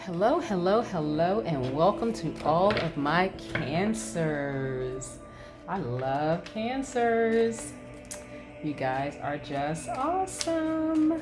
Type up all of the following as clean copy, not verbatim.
Hello, hello, hello, and welcome to all of my cancers. I love cancers. You guys are just awesome.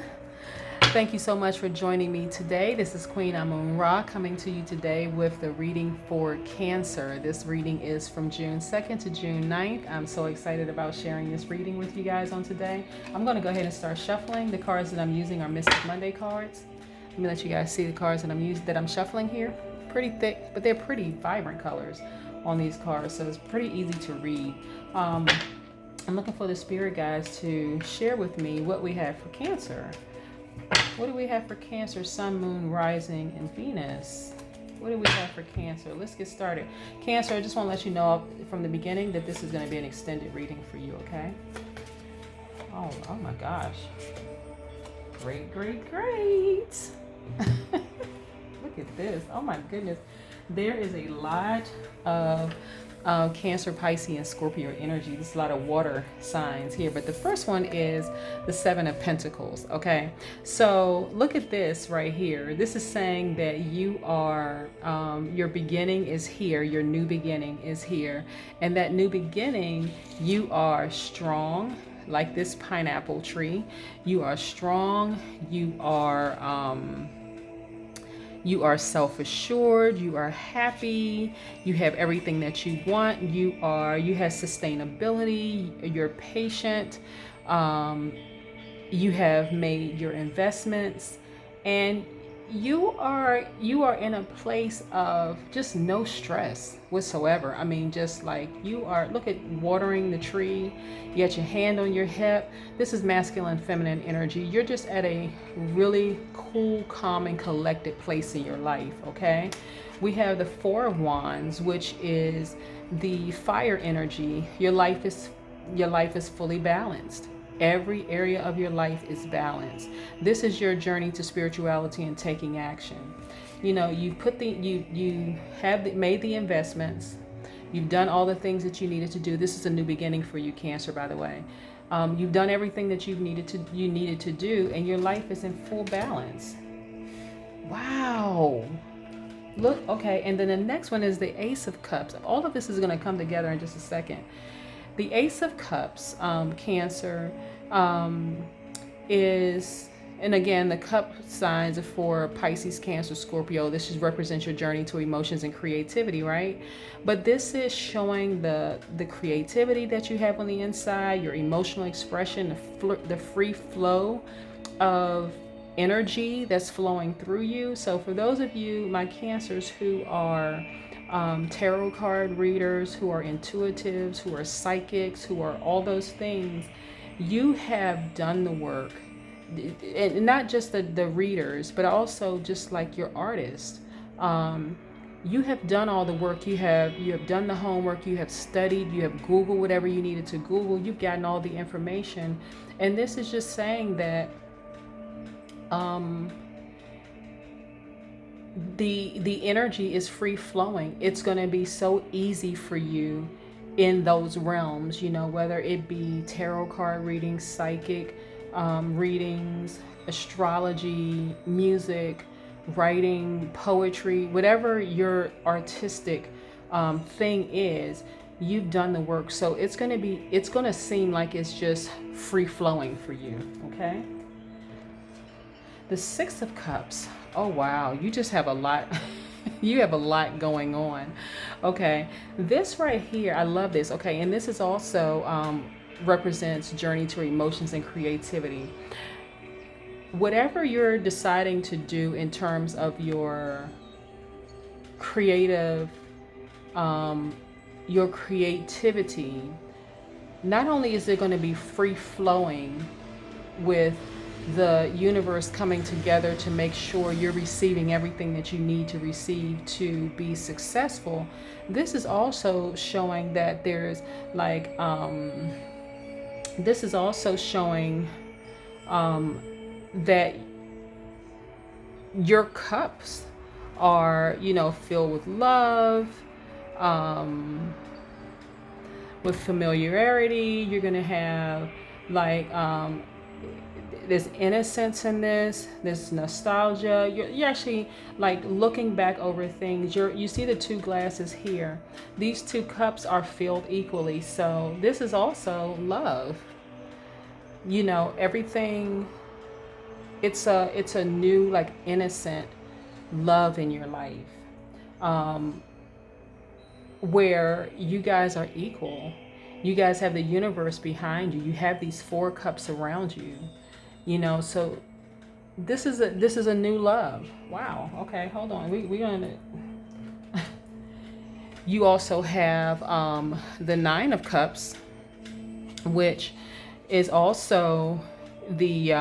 Thank you so much for joining me today. This is Queen Amun Ra coming to you today with the reading for Cancer. This reading is from June 2nd to June 9th. I'm so excited about sharing this reading with you guys on today. I'm going to go ahead and start shuffling. The cards that I'm using are Mystic Monday cards. Let me let you guys see the cards that I'm shuffling here. Pretty thick, but they're pretty vibrant colors on these cards, so it's pretty easy to read. I'm looking for the spirit guides to share with me what we have for Cancer. What do we have for Cancer, Sun, Moon, Rising, and Venus? What do we have for Cancer? Let's get started. Cancer, I just want to let you know from the beginning that this is going to be an extended reading for you, okay? Oh my gosh. Great, great, great. Look at this. Oh my goodness. There is a lot of Cancer, Pisces, and Scorpio energy. There's a lot of water signs here, but the first one is the Seven of Pentacles. Okay, so look at this right here. This is saying that you are your beginning is here, your new beginning is here, and that new beginning, you are strong like this pineapple tree. You are strong. You are self-assured, you are happy, you have everything that you want, you have sustainability, you're patient, you have made your investments, and you are in a place of just no stress whatsoever. I mean, just like you are, look at watering the tree, you got your hand on your hip. This is masculine, feminine energy. You're just at a really cool, calm, and collected place in your life, okay? We have the Four of Wands, which is the fire energy. Your life is fully balanced. Every area of your life is balanced. This is your journey to spirituality and taking action. You know, you have made the investments. You've done all the things that you needed to do. This is a new beginning for you, Cancer, by the way. You've done everything that you needed to do, and your life is in full balance. Wow. Look, okay, and then the next one is the Ace of Cups. All of this is going to come together in just a second. The Ace of Cups, Cancer, is, and again, the cup signs are for Pisces, Cancer, Scorpio. This just represents your journey to emotions and creativity, right? But this is showing the creativity that you have on the inside, your emotional expression, the free flow of energy that's flowing through you. So for those of you, my Cancers, who are tarot card readers, who are intuitives, who are psychics, who are all those things, you have done the work. And not just the readers, but also just like your artists. You have done all the work. You have done the homework. You have studied. You have Googled whatever you needed to Google. You've gotten all the information. And this is just saying that the energy is free flowing. It's going to be so easy for you in those realms, you know, whether it be tarot card readings, psychic readings, astrology, music, writing, poetry, whatever your artistic thing is. You've done the work, so it's going to seem like it's just free flowing for you. Okay. The Six of Cups. Oh wow, you just have a lot. You have a lot going on. Okay, this right here, I love this. Okay, and this is also represents journey to emotions and creativity. Whatever you're deciding to do in terms of your creative, your creativity, not only is it going to be free flowing with the universe coming together to make sure you're receiving everything that you need to receive to be successful, this is also showing that there's like this is also showing that your cups are, you know, filled with love, with familiarity. You're gonna have like there's innocence in this. There's nostalgia. You're actually like looking back over things. You see the two glasses here. These two cups are filled equally. So this is also love. You know, everything. It's a new, like, innocent love in your life, um, where you guys are equal. You guys have the universe behind you. You have these four cups around you. You know, so this is a new love. Wow. Okay, hold on. We gonna. You also have the Nine of Cups, which is also the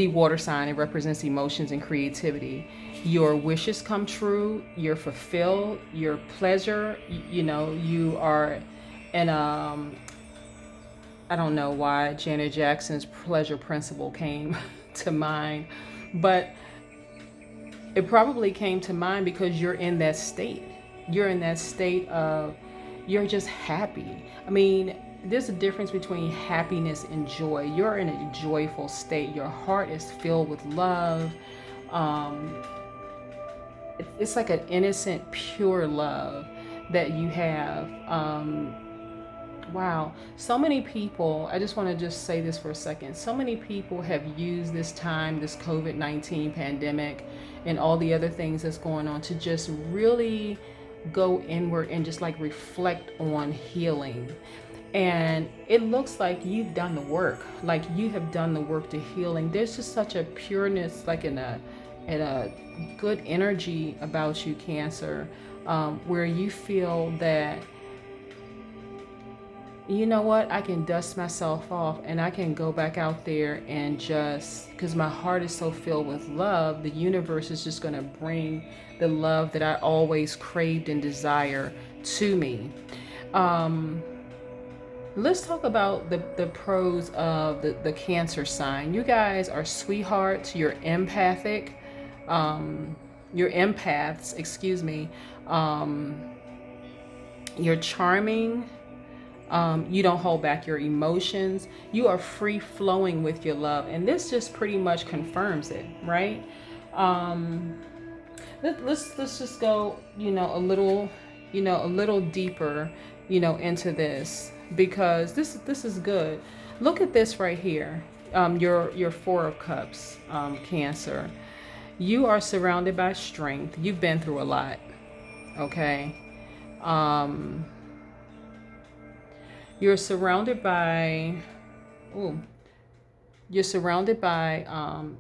water sign. It represents emotions and creativity. Your wishes come true. You're fulfilled. Your pleasure. You know, you are in I don't know why Janet Jackson's pleasure principle came to mind, but it probably came to mind because you're in that state. You're in that state of, you're just happy. I mean, there's a difference between happiness and joy. You're in a joyful state. Your heart is filled with love. Um, it's like an innocent, pure love that you have. Wow. So many people, I just want to just say this for a second. So many people have used this time, this COVID-19 pandemic, and all the other things that's going on to just really go inward and just like reflect on healing. And it looks like you've done the work, like you have done the work to healing. There's just such a pureness, like in a good energy about you, Cancer, where you feel that, you know what, I can dust myself off and I can go back out there and just, because my heart is so filled with love, the universe is just going to bring the love that I always craved and desire to me. Let's talk about the pros of the Cancer sign. You guys are sweethearts. You're empathic. You're empaths, excuse me. You're charming. You don't hold back your emotions. You are free flowing with your love. And this just pretty much confirms it, right? Let's just go, a little deeper, into this, because this is good. Look at this right here. Your Four of Cups, Cancer. You are surrounded by strength. You've been through a lot, okay? You're surrounded by,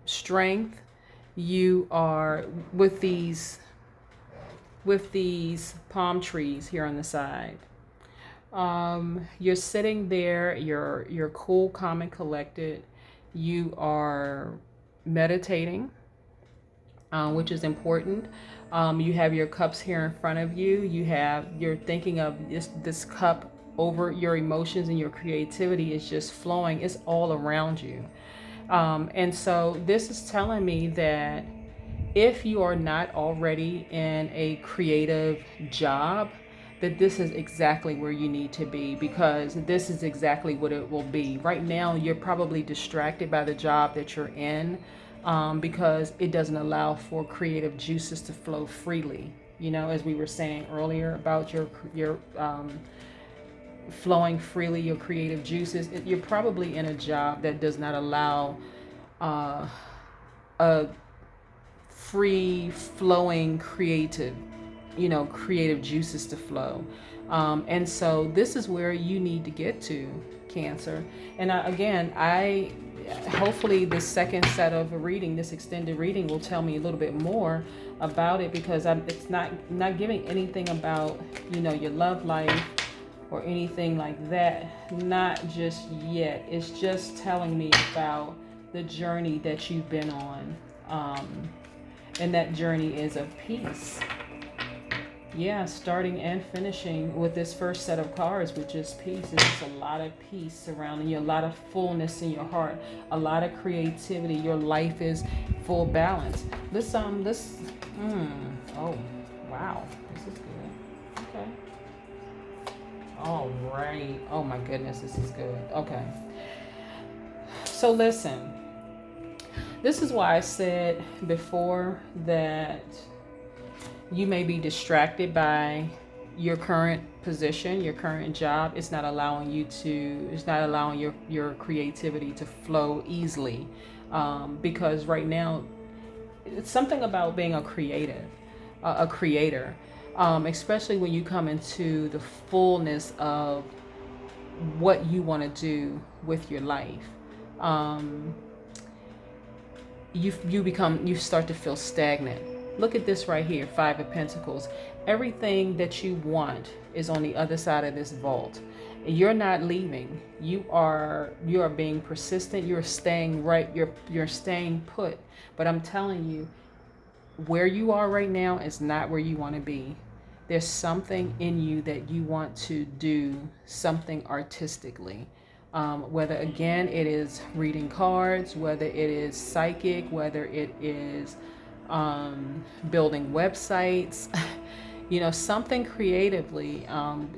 strength. You are with these palm trees here on the side. You're sitting there. You're cool, calm, and collected. You are meditating, which is important. You have your cups here in front of you. You're thinking of this cup over your emotions, and your creativity is just flowing. It's all around you. And so this is telling me that if you are not already in a creative job, that this is exactly where you need to be, because this is exactly what it will be. Right now, you're probably distracted by the job that you're in, because it doesn't allow for creative juices to flow freely. As we were saying earlier about your flowing freely, your creative juices. You're probably in a job that does not allow a free flowing creative juices to flow. And so this is where you need to get to, Cancer. And I hopefully this second set of a reading, this extended reading, will tell me a little bit more about it, because it's not giving anything about your love life or anything like that, not just yet. It's just telling me about the journey that you've been on, and that journey is of peace. Yeah, starting and finishing with this first set of cards, which is peace. It's just a lot of peace surrounding you, a lot of fullness in your heart, a lot of creativity. Your life is full balance. Oh, wow, this is good. Okay. All right. Oh my goodness, this is good. Okay. So listen, This is why I said before that you may be distracted by your current position, your current job. It's not allowing your creativity to flow easily. Because right now, it's something about being a creator, especially when you come into the fullness of what you want to do with your life. You start to feel stagnant. Look at this right here, Five of Pentacles. Everything that you want is on the other side of this vault. You're not leaving. You are being persistent. You're staying right. You're staying put. But I'm telling you, where you are right now is not where you want to be. There's something in you that you want to do something artistically. Whether, again, it is reading cards, whether it is psychic, whether it is building websites, something creatively,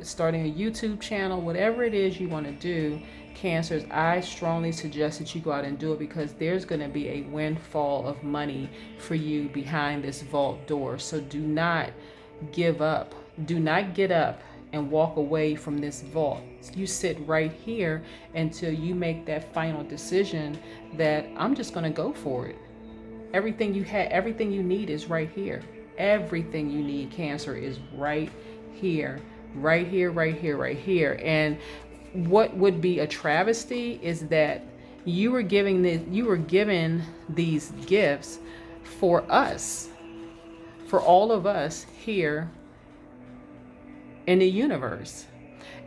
starting a YouTube channel, whatever it is you want to do, Cancers, I strongly suggest that you go out and do it, because there's going to be a windfall of money for you behind this vault door. So do not give up. Do not get up and walk away from this vault. You sit right here until you make that final decision that I'm just going to go for it. Everything you need is right here. Everything you need, Cancer, is right here. Right here, right here, right here. And what would be a travesty is that you were given these gifts for us, for all of us here in the universe.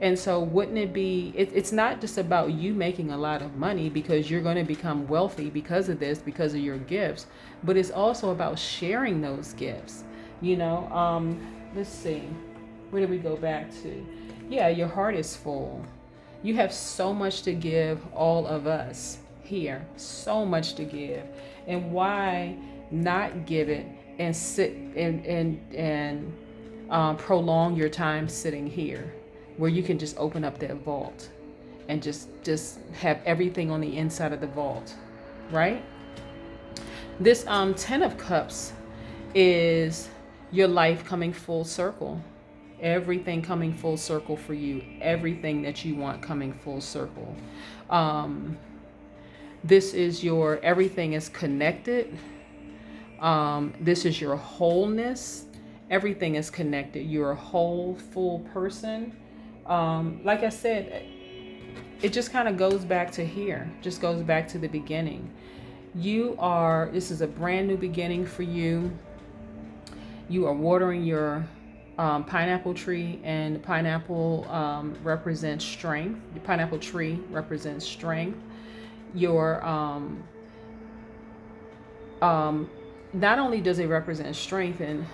And so wouldn't it be, it's not just about you making a lot of money because you're going to become wealthy because of this, because of your gifts, but it's also about sharing those gifts. Let's see, where do we go back to? Yeah, your heart is full. You have so much to give all of us here, so much to give. And why not give it and sit and prolong your time sitting here, where you can just open up that vault and just have everything on the inside of the vault, right? This 10 of Cups is your life coming full circle. Everything coming full circle for you. Everything that you want coming full circle. This is your everything is connected. This is your wholeness. Everything is connected. You're a whole, full person. Like I said, it just kind of goes back to here. Just goes back to the beginning. This is a brand new beginning for you. You are watering your pineapple tree, and the pineapple represents strength. The pineapple tree represents strength. Your not only does it represent strength, and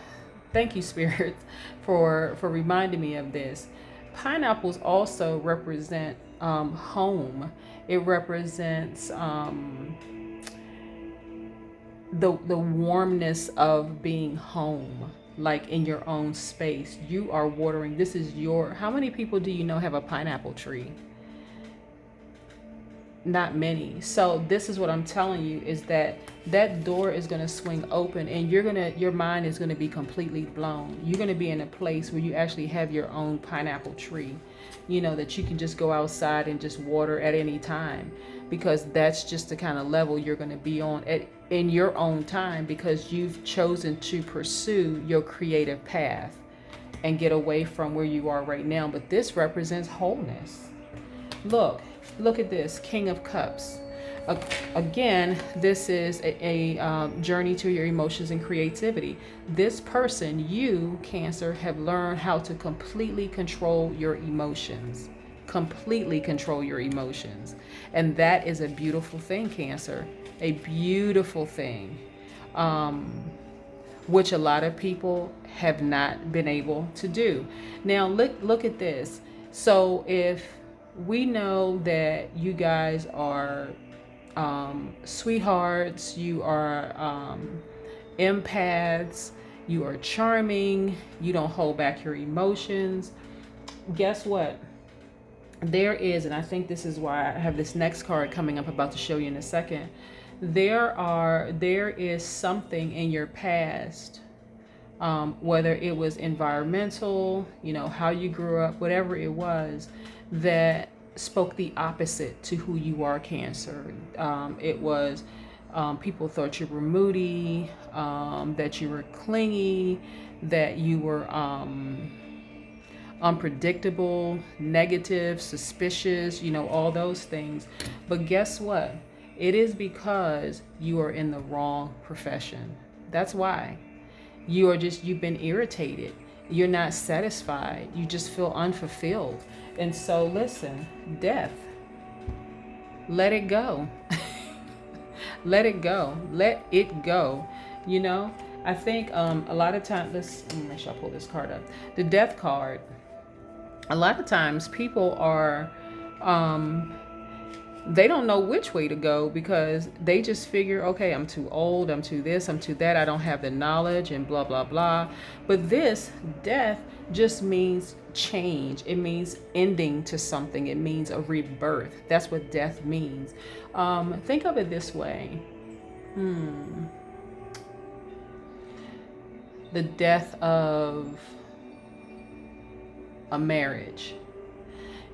thank you, Spirit, for reminding me of this. Pineapples also represent home. It represents the warmness of being home, like in your own space. You are watering. This is how many people do you know have a pineapple tree? Not many. So this is what I'm telling you, is that door is going to swing open, and your mind is going to be completely blown. You're going to be in a place where you actually have your own pineapple tree, that you can just go outside and just water at any time, because that's just the kind of level you're going to be on in your own time, because you've chosen to pursue your creative path and get away from where you are right now. But this represents wholeness. Look at this, King of Cups. Again, this is a journey to your emotions and creativity. This person, you, Cancer, have learned how to completely control your emotions. Completely control your emotions. And that is a beautiful thing, Cancer. A beautiful thing. Which a lot of people have not been able to do. Now, look at this. So if we know that you guys are sweethearts, you are empaths, you are charming, you don't hold back your emotions. Guess what? There is, and I think this is why I have this next card coming up, about to show you in a second. there is something in your past, whether it was environmental, how you grew up, whatever it was, that spoke the opposite to who you are, Cancer. It was people thought you were moody, that you were clingy, that you were unpredictable, negative, suspicious, all those things. But guess what? It is because you are in the wrong profession. That's why. You've been irritated. You're not satisfied. You just feel unfulfilled. And so listen, death, let it go. Let it go. Let it go. I think a lot of times, let me make sure I pull this card up. The death card, a lot of times people are, they don't know which way to go because they just figure, okay, I'm too old, I'm too this, I'm too that, I don't have the knowledge and blah, blah, blah. But this death just means change. It means ending to something. It means a rebirth. That's what death means. Think of it this way. The death of a marriage.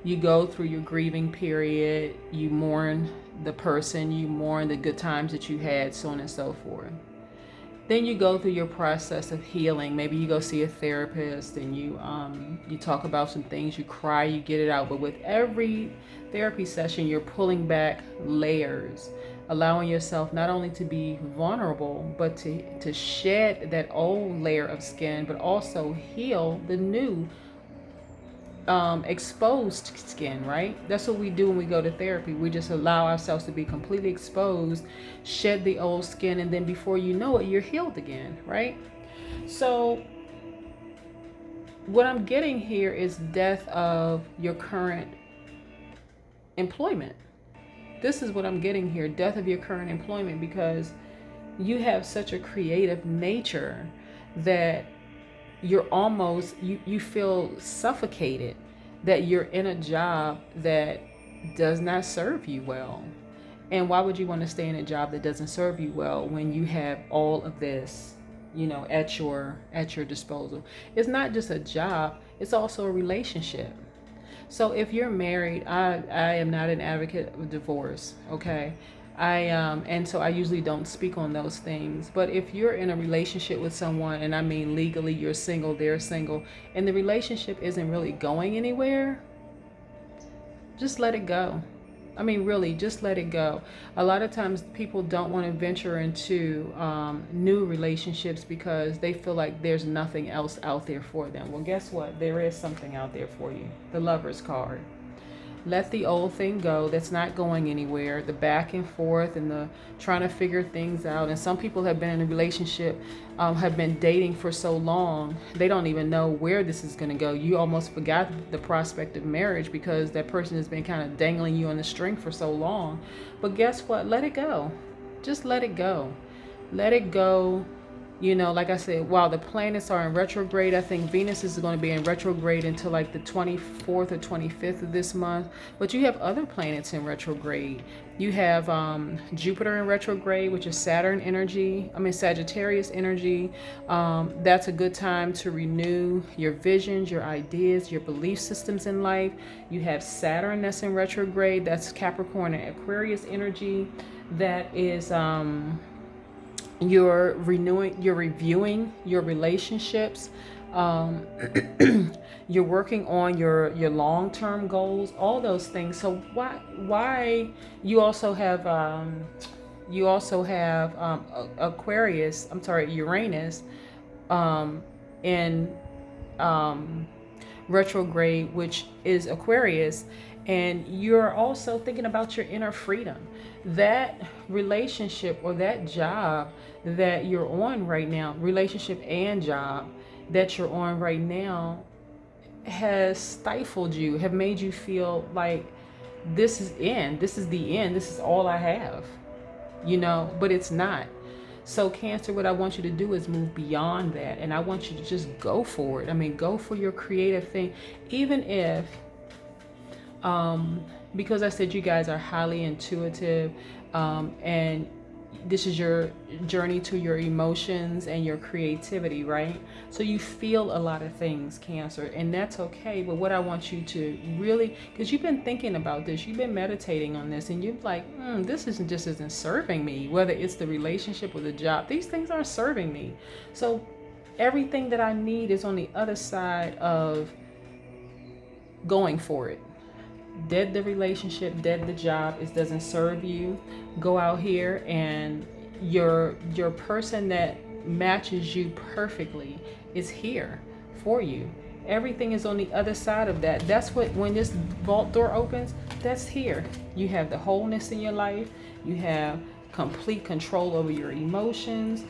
You go through your grieving period, you mourn the person, you mourn the good times that you had, so on and so forth. Then you go through your process of healing. Maybe you go see a therapist and you talk about some things, you cry, you get it out. But with every therapy session, you're pulling back layers, allowing yourself not only to be vulnerable, but to shed that old layer of skin, but also heal the new exposed skin, right? That's what we do when we go to therapy. We just allow ourselves to be completely exposed, shed the old skin, and then before you know it, you're healed again, right? So what I'm getting here is death of your current employment. This is what I'm getting here, death of your current employment, because you have such a creative nature that you're almost, you feel suffocated, that you're in a job that does not serve you well. And why would you want to stay in a job that doesn't serve you well when you have all of this, at your disposal? It's not just a job, it's also a relationship. So if you're married, I am not an advocate of divorce, okay? And so I usually don't speak on those things. But if you're in a relationship with someone, and I mean legally you're single, they're single, and the relationship isn't really going anywhere, just let it go. I mean, really, just let it go. A lot of times people don't want to venture into new relationships because they feel like there's nothing else out there for them. Well, guess what? There is something out there for you. The Lover's card. Let the old thing go that's not going anywhere. The back and forth and the trying to figure things out. And some people have been in a relationship, have been dating for so long, they don't even know where this is going to go. You almost forgot the prospect of marriage because that person has been kind of dangling you on the string for so long. But guess what? Let it go. Just let it go. Let it go. Like I said, while the planets are in retrograde, I think Venus is going to be in retrograde until like the 24th or 25th of this month. But you have other planets in retrograde. You have Jupiter in retrograde, which is Sagittarius energy. That's a good time to renew your visions, your ideas, your belief systems in life. You have Saturn that's in retrograde. That's Capricorn and Aquarius energy. That is... you're reviewing your relationships. You're working on your long-term goals, all those things. So why you also have Uranus in retrograde, which is Aquarius, and you're also thinking about your inner freedom. That relationship or that job that you're on right now, relationship and job that you're on right now, has stifled you, have made you feel like this is the end, this is all I have, but it's not. So Cancer, what I want you to do is move beyond that, and I want you to just go for it. I mean, go for your creative thing, even if because I said you guys are highly intuitive, and this is your journey to your emotions and your creativity, right? So you feel a lot of things, Cancer, and that's okay. But what I want you to really, because you've been thinking about this, you've been meditating on this, and you're like, this isn't serving me. Whether it's the relationship or the job, these things aren't serving me. So everything that I need is on the other side of going for it. Dead the relationship, dead the job, it doesn't serve you. Go out here, and your person that matches you perfectly is here for you. Everything is on the other side of that. That's what, when this vault door opens, that's here. You have the wholeness in your life. You have complete control over your emotions.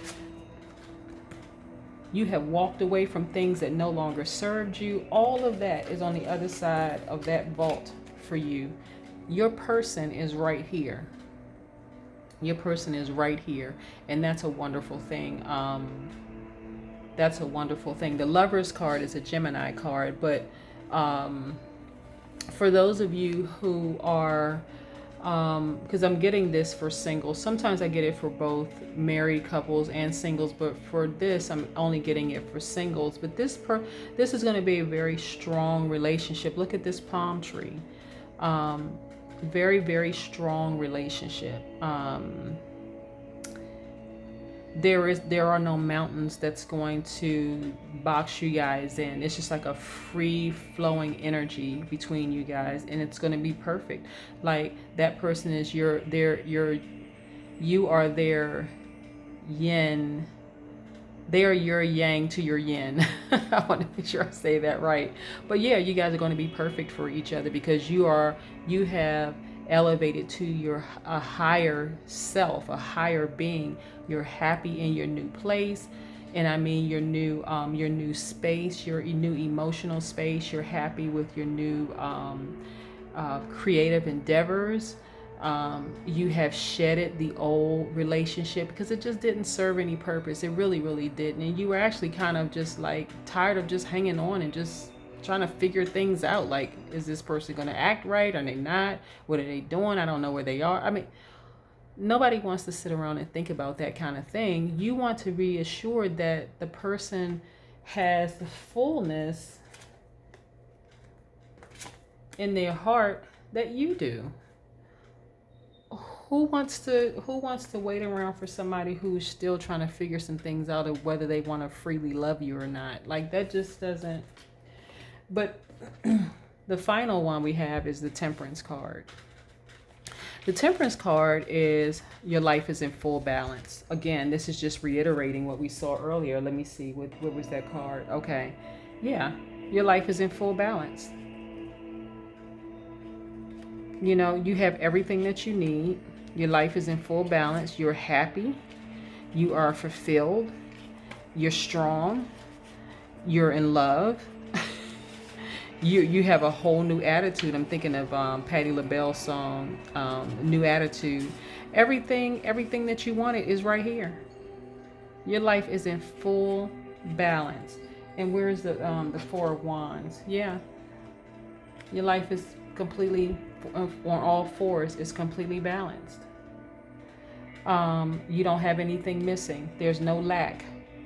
You have walked away from things that no longer served you. All of that is on the other side of that vault for you. Your person is right here. Your person is right here. And that's a wonderful thing. That's a wonderful thing. The Lover's card is a Gemini card. But for those of you who are, because I'm getting this for singles. Sometimes I get it for both married couples and singles, but for this, I'm only getting it for singles. But this is going to be a very strong relationship. Look at this palm tree. Very, very strong relationship. There are no mountains that's going to box you guys in. It's just like a free flowing energy between you guys, and it's going to be perfect. Like, that person is you are their yin. They are your yang to your yin. I want to make sure I say that right. But yeah, you guys are going to be perfect for each other, because you have elevated to a higher self, a higher being. You're happy in your new place, and I mean your new space, your new emotional space. You're happy with your new creative endeavors. You have shedded the old relationship because it just didn't serve any purpose. It really, really didn't. And you were actually kind of just like tired of just hanging on and just trying to figure things out. Like, is this person going to act right? Are they not? What are they doing? I don't know where they are. I mean, nobody wants to sit around and think about that kind of thing. You want to be assured that the person has the fullness in their heart that you do. Who wants to wait around for somebody who's still trying to figure some things out of whether they want to freely love you or not? Like, that just doesn't. But the final one we have is the Temperance card. The Temperance card is your life is in full balance. Again, this is just reiterating what we saw earlier. Let me see, what was that card? Okay. Yeah, your life is in full balance. You know, you have everything that you need. Your life is in full balance. You're happy. You are fulfilled. You're strong. You're in love. You have a whole new attitude. I'm thinking of Patti LaBelle's song, New Attitude. Everything that you wanted is right here. Your life is in full balance. And where's the Four of Wands? Yeah. Your life is completely, on all fours, is completely balanced. You don't have anything missing. There's no lack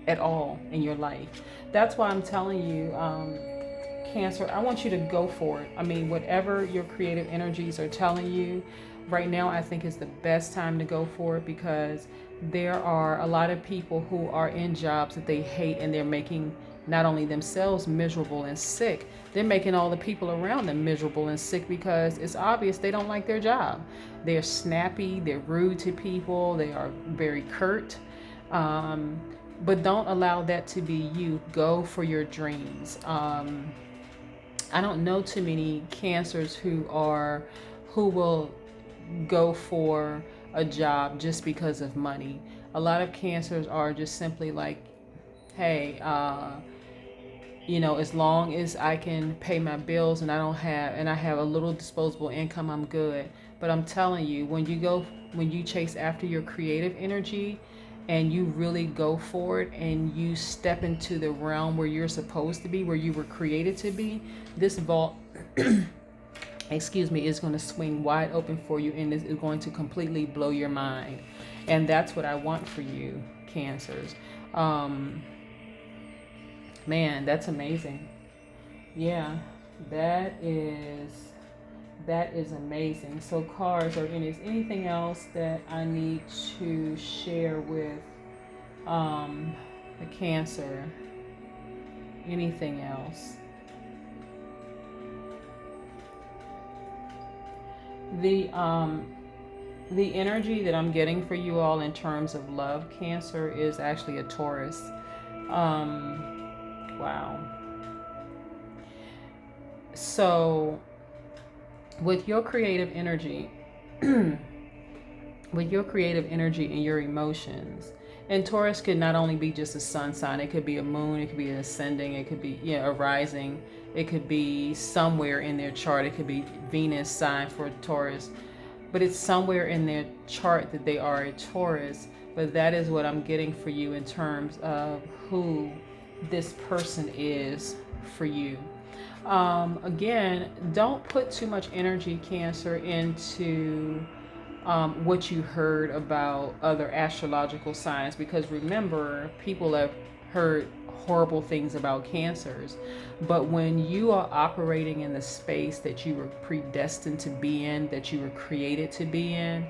at all in your life. That's why I'm telling you, Cancer, I want you to go for it. I mean, whatever your creative energies are telling you right now, I think is the best time to go for it, because there are a lot of people who are in jobs that they hate, and they're making not only themselves miserable and sick, they're making all the people around them miserable and sick, because it's obvious they don't like their job. They're snappy, they're rude to people, they are very curt. But don't allow that to be you. Go for your dreams. I don't know too many Cancers who will go for a job just because of money. A lot of Cancers are just simply like, hey, as long as I can pay my bills and I have a little disposable income, I'm good. But I'm telling you, when you chase after your creative energy and you really go for it and you step into the realm where you're supposed to be, where you were created to be, this vault is going to swing wide open for you, and is going to completely blow your mind. And that's what I want for you, Cancers. Man, that's amazing. Yeah, that is amazing. So cards, or is anything else that I need to share with the Cancer? Anything else? The energy that I'm getting for you all in terms of love, Cancer, is actually a Taurus. Wow. So with your creative energy, with your creative energy and your emotions, and Taurus could not only be just a sun sign, it could be a moon, it could be an ascending, it could be a rising, it could be somewhere in their chart, it could be Venus sign for Taurus, but it's somewhere in their chart that they are a Taurus. But that is what I'm getting for you in terms of who this person is for you. Again, don't put too much energy, Cancer, into what you heard about other astrological signs, because remember, people have heard horrible things about Cancers, but when you are operating in the space that you were predestined to be in, that you were created to be in,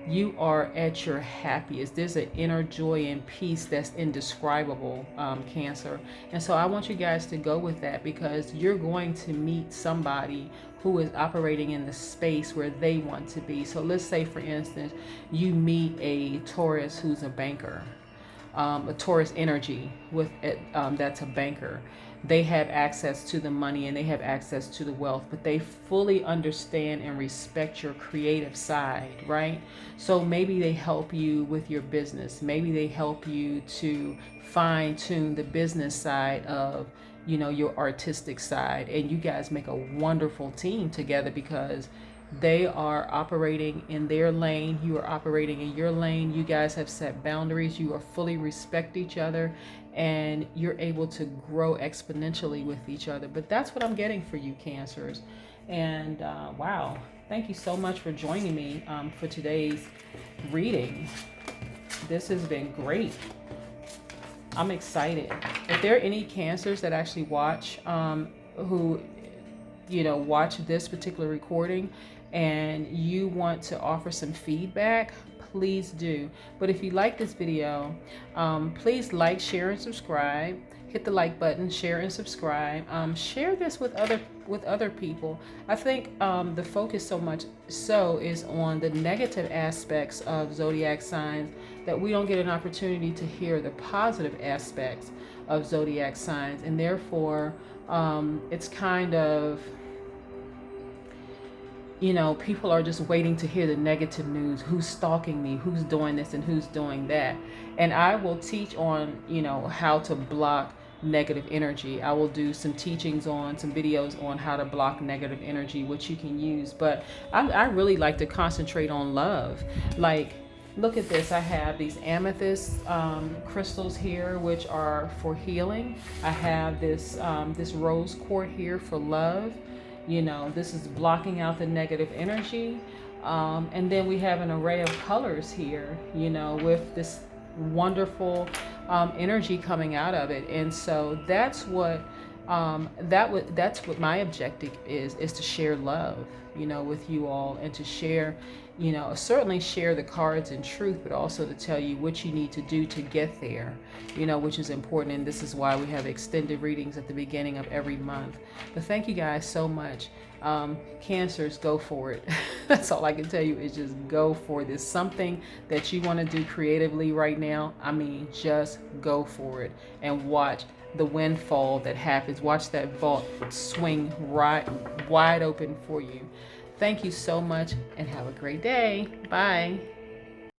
you are at your happiest. There's an inner joy and peace that's indescribable, Cancer. And so I want you guys to go with that, because you're going to meet somebody who is operating in the space where they want to be. So let's say, for instance, you meet a Taurus who's a banker, a Taurus energy with that's a banker. They have access to the money and they have access to the wealth, but they fully understand and respect your creative side, right? So maybe they help you with your business. Maybe they help you to fine tune the business side of, your artistic side, and you guys make a wonderful team together, because they are operating in their lane, you are operating in your lane. You guys have set boundaries, you are fully respect each other, and you're able to grow exponentially with each other. But that's what I'm getting for you, Cancers. And wow, thank you so much for joining me for today's reading. This has been great. I'm excited. If there are any Cancers that actually watch, who watch this particular recording, and you want to offer some feedback, please do. But if you like this video, please like, share, and subscribe. Hit the like button, share and subscribe. Share this with other people. I think the focus so much so is on the negative aspects of zodiac signs, that we don't get an opportunity to hear the positive aspects of zodiac signs, and therefore it's kind of, people are just waiting to hear the negative news. Who's stalking me? Who's doing this and who's doing that? And I will teach on, how to block negative energy. I will do some teachings on some videos on how to block negative energy, which you can use. But I really like to concentrate on love. Like, look at this. I have these amethyst crystals here, which are for healing. I have this rose quartz here for love. This is blocking out the negative energy. And then we have an array of colors here, with this wonderful energy coming out of it. And so that's what my objective is to share love, with you all, and to share, certainly share the cards in truth, but also to tell you what you need to do to get there, which is important. And this is why we have extended readings at the beginning of every month. But thank you guys so much. Cancers, go for it. That's all I can tell you, is just go for this. Something that you want to do creatively right now, just go for it and watch the windfall that happens. Watch that vault swing right wide open for you. Thank you so much, and have a great day. Bye.